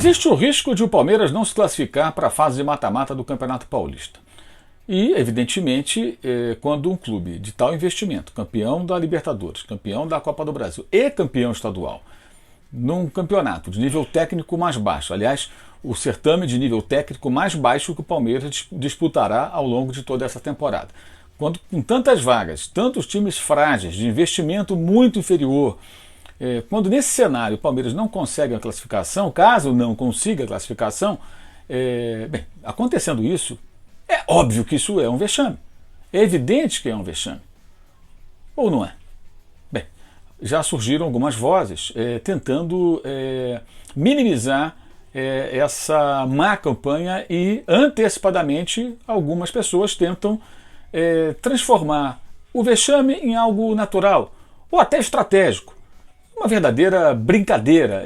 Existe o risco de o Palmeiras não se classificar para a fase de mata-mata do Campeonato Paulista. E, evidentemente, quando um clube de tal investimento, campeão da Libertadores, campeão da Copa do Brasil e campeão estadual, num campeonato de nível técnico mais baixo, aliás, o certame de nível técnico mais baixo que o Palmeiras disputará ao longo de toda essa temporada. Quando com tantas vagas, tantos times frágeis, de investimento muito inferior, quando nesse cenário o Palmeiras não consegue a classificação, caso não consiga a classificação, acontecendo isso, é óbvio que isso é um vexame. É evidente que é um vexame. Ou não é? Bem, já surgiram algumas vozes tentando minimizar essa má campanha e, antecipadamente, algumas pessoas tentam transformar o vexame em algo natural ou até estratégico. Uma verdadeira brincadeira,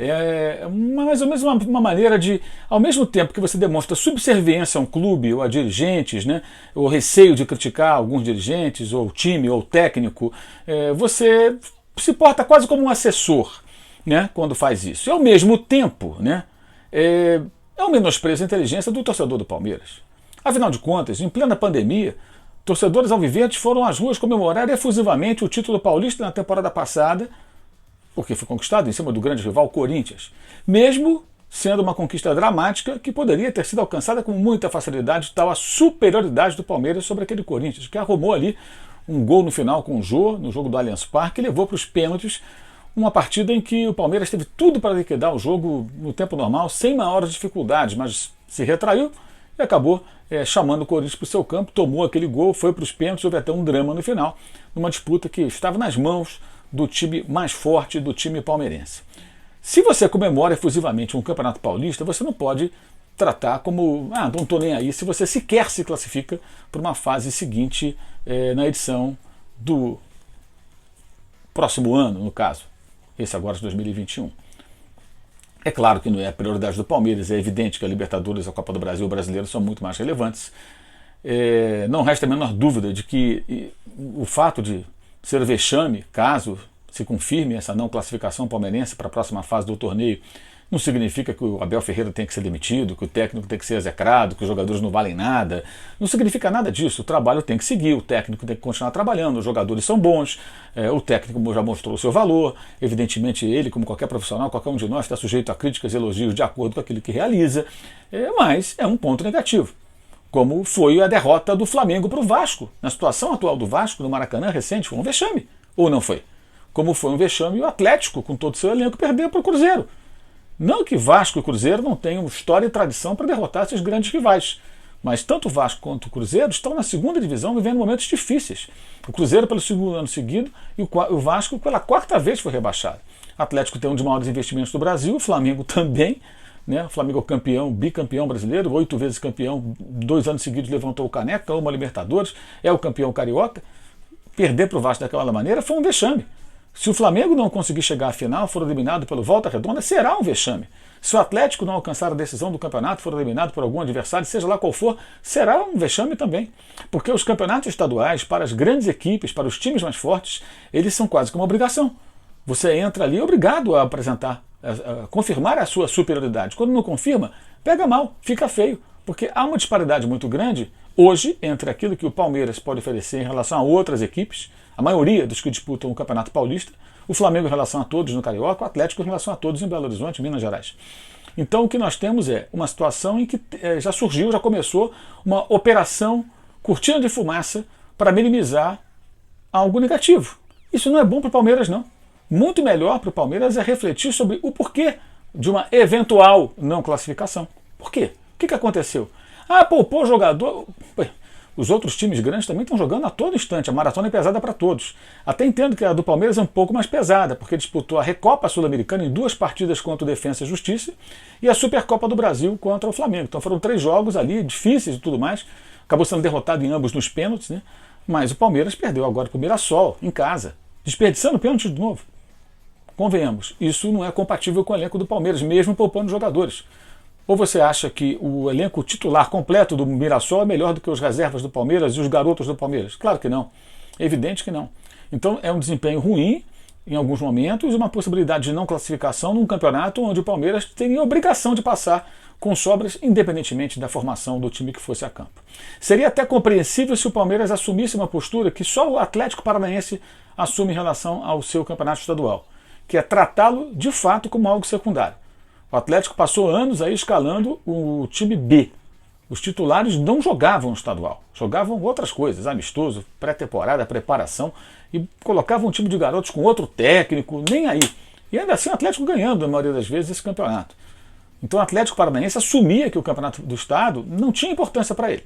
mais ou menos uma maneira de, ao mesmo tempo que você demonstra subserviência a um clube ou a dirigentes, né, ou receio de criticar alguns dirigentes, ou time, ou técnico, você se porta quase como um assessor, né, quando faz isso. E ao mesmo tempo, né, é um menosprezo à inteligência do torcedor do Palmeiras. Afinal de contas, em plena pandemia, torcedores alviverdes foram às ruas comemorar efusivamente o título paulista na temporada passada, porque foi conquistado em cima do grande rival Corinthians, mesmo sendo uma conquista dramática que poderia ter sido alcançada com muita facilidade, tal a superioridade do Palmeiras sobre aquele Corinthians, que arrumou ali um gol no final com o Jô, no jogo do Allianz Parque, e levou para os pênaltis uma partida em que o Palmeiras teve tudo para liquidar o jogo no tempo normal, sem maiores dificuldades, mas se retraiu e acabou chamando o Corinthians para o seu campo, tomou aquele gol, foi para os pênaltis, houve até um drama no final, numa disputa que estava nas mãos do time mais forte, do time palmeirense. Se você comemora efusivamente um Campeonato Paulista, você não pode tratar como, não estou nem aí, se você sequer se classifica para uma fase seguinte na edição do próximo ano, no caso, esse agora de 2021. É claro que não é a prioridade do Palmeiras, é evidente que a Libertadores, a Copa do Brasil e o Brasileiro são muito mais relevantes. Não resta a menor dúvida de que o fato de ser vexame, caso se confirme essa não classificação palmeirense para a próxima fase do torneio, não significa que o Abel Ferreira tem que ser demitido, que o técnico tem que ser execrado, que os jogadores não valem nada. Não significa nada disso. O trabalho tem que seguir, o técnico tem que continuar trabalhando, os jogadores são bons, o técnico já mostrou o seu valor. Evidentemente ele, como qualquer profissional, qualquer um de nós, está sujeito a críticas e elogios de acordo com aquilo que realiza, mas é um ponto negativo. Como foi a derrota do Flamengo para o Vasco. Na situação atual do Vasco, no Maracanã recente, foi um vexame. Ou não foi? Como foi um vexame o Atlético, com todo o seu elenco, perder para o Cruzeiro. Não que Vasco e Cruzeiro não tenham história e tradição para derrotar esses grandes rivais. Mas tanto o Vasco quanto o Cruzeiro estão na segunda divisão vivendo momentos difíceis. O Cruzeiro pelo segundo ano seguido e o Vasco pela quarta vez foi rebaixado. O Atlético tem um dos maiores investimentos do Brasil, o Flamengo também. O Flamengo é o campeão, bicampeão brasileiro, 8 vezes campeão, 2 anos seguidos levantou o caneca, uma Libertadores, é o campeão carioca. Perder para o Vasco daquela maneira foi um vexame. Se o Flamengo não conseguir chegar à final, for eliminado pelo Volta Redonda, será um vexame. Se o Atlético não alcançar a decisão do campeonato, for eliminado por algum adversário, seja lá qual for, será um vexame também. Porque os campeonatos estaduais, para as grandes equipes, para os times mais fortes, eles são quase que uma obrigação. Você entra ali obrigado a apresentar, a confirmar a sua superioridade. Quando não confirma, pega mal, fica feio. Porque há uma disparidade muito grande hoje entre aquilo que o Palmeiras pode oferecer em relação a outras equipes, a maioria dos que disputam o Campeonato Paulista, o Flamengo em relação a todos no Carioca, o Atlético em relação a todos em Belo Horizonte, Minas Gerais. Então o que nós temos é uma situação em que já surgiu, já começou uma operação cortina de fumaça para minimizar algo negativo. Isso não é bom para o Palmeiras, não. Muito melhor para o Palmeiras é refletir sobre o porquê de uma eventual não classificação. Por quê? O que aconteceu? Poupou o jogador. Os outros times grandes também estão jogando a todo instante. A maratona é pesada para todos. Até entendo que a do Palmeiras é um pouco mais pesada, porque disputou a Recopa Sul-Americana em 2 partidas contra o Defensa e Justiça e a Supercopa do Brasil contra o Flamengo. Então foram 3 jogos ali, difíceis e tudo mais. Acabou sendo derrotado em ambos nos pênaltis, né? Mas o Palmeiras perdeu agora para o Mirassol, em casa, desperdiçando pênalti de novo. Convenhamos, isso não é compatível com o elenco do Palmeiras, mesmo poupando jogadores. Ou você acha que o elenco titular completo do Mirassol é melhor do que os reservas do Palmeiras e os garotos do Palmeiras? Claro que não. É evidente que não. Então é um desempenho ruim em alguns momentos, uma possibilidade de não classificação num campeonato onde o Palmeiras teria obrigação de passar com sobras, independentemente da formação do time que fosse a campo. Seria até compreensível se o Palmeiras assumisse uma postura que só o Atlético Paranaense assume em relação ao seu campeonato estadual, que é tratá-lo de fato como algo secundário. O Atlético passou anos aí escalando o time B. Os titulares não jogavam no estadual, jogavam outras coisas, amistoso, pré-temporada, preparação, e colocavam um time de garotos com outro técnico, nem aí. E ainda assim o Atlético ganhando, na maioria das vezes, esse campeonato. Então o Atlético Paranaense assumia que o campeonato do estado não tinha importância para ele.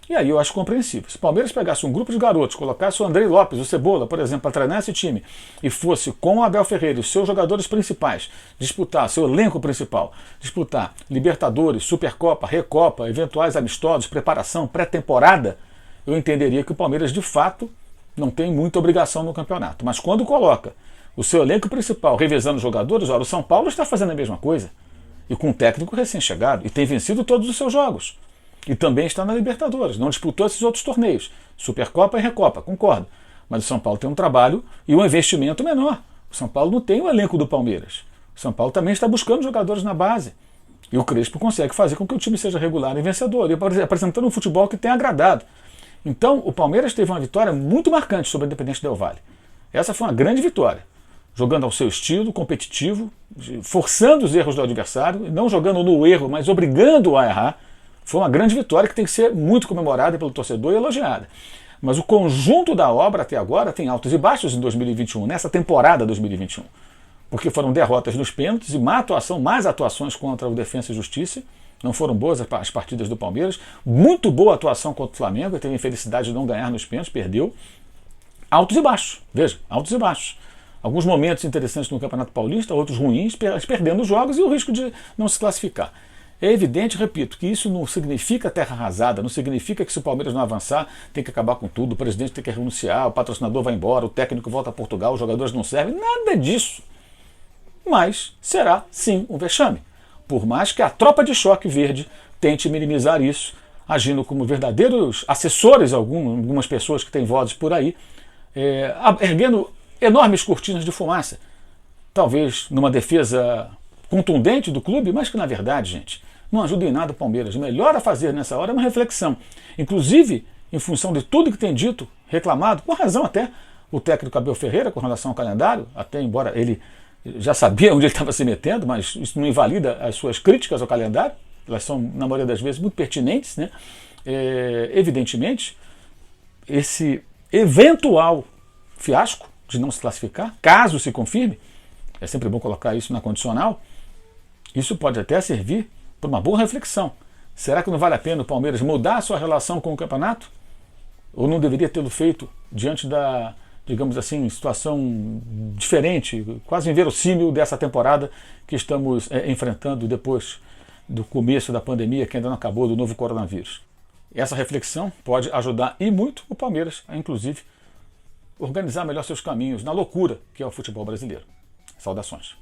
E aí eu acho compreensível. Se o Palmeiras pegasse um grupo de garotos, colocasse o Andrei Lopes, o Cebola, por exemplo, para treinar esse time, e fosse com o Abel Ferreira e os seus jogadores principais disputar, seu elenco principal, disputar Libertadores, Supercopa, Recopa, eventuais amistosos, preparação, pré-temporada, eu entenderia que o Palmeiras de fato não tem muita obrigação no campeonato. Mas quando coloca o seu elenco principal revezando os jogadores, olha, o São Paulo está fazendo a mesma coisa. E com um técnico recém-chegado, e tem vencido todos os seus jogos. E também está na Libertadores, não disputou esses outros torneios, Supercopa e Recopa, concordo. Mas o São Paulo tem um trabalho e um investimento menor. O São Paulo não tem o elenco do Palmeiras. O São Paulo também está buscando jogadores na base. E o Crespo consegue fazer com que o time seja regular e vencedor, e apresentando um futebol que tem agradado. Então, o Palmeiras teve uma vitória muito marcante sobre a Independente Del Valle. Essa foi uma grande vitória. Jogando ao seu estilo, competitivo, forçando os erros do adversário, não jogando no erro, mas obrigando-o a errar. Foi uma grande vitória que tem que ser muito comemorada pelo torcedor e elogiada. Mas o conjunto da obra até agora tem altos e baixos em 2021, nessa temporada 2021. Porque foram derrotas nos pênaltis e mais atuações contra o Defensa e Justiça. Não foram boas as partidas do Palmeiras. Muito boa atuação contra o Flamengo, que teve a infelicidade de não ganhar nos pênaltis, perdeu. Altos e baixos, veja, altos e baixos. Alguns momentos interessantes no Campeonato Paulista, outros ruins, perdendo os jogos e o risco de não se classificar. É evidente, repito, que isso não significa terra arrasada, não significa que se o Palmeiras não avançar tem que acabar com tudo, o presidente tem que renunciar, o patrocinador vai embora, o técnico volta a Portugal, os jogadores não servem, nada disso. Mas será, sim, um vexame. Por mais que a tropa de choque verde tente minimizar isso, agindo como verdadeiros assessores, algumas pessoas que têm vozes por aí, erguendo enormes cortinas de fumaça. Talvez numa defesa contundente do clube, mas que na verdade, gente, não ajuda em nada o Palmeiras. O melhor a fazer nessa hora é uma reflexão. Inclusive, em função de tudo que tem dito, reclamado, com razão até, o técnico Abel Ferreira com relação ao calendário, até embora ele já sabia onde ele estava se metendo, mas isso não invalida as suas críticas ao calendário, elas são, na maioria das vezes, muito pertinentes, né? Evidentemente, esse eventual fiasco de não se classificar, caso se confirme, é sempre bom colocar isso na condicional, isso pode até servir para uma boa reflexão. Será que não vale a pena o Palmeiras mudar a sua relação com o campeonato? Ou não deveria tê-lo feito diante da, digamos assim, situação diferente, quase inverossímil dessa temporada que estamos enfrentando depois do começo da pandemia, que ainda não acabou, do novo coronavírus? Essa reflexão pode ajudar e muito o Palmeiras a, inclusive, organizar melhor seus caminhos na loucura que é o futebol brasileiro. Saudações.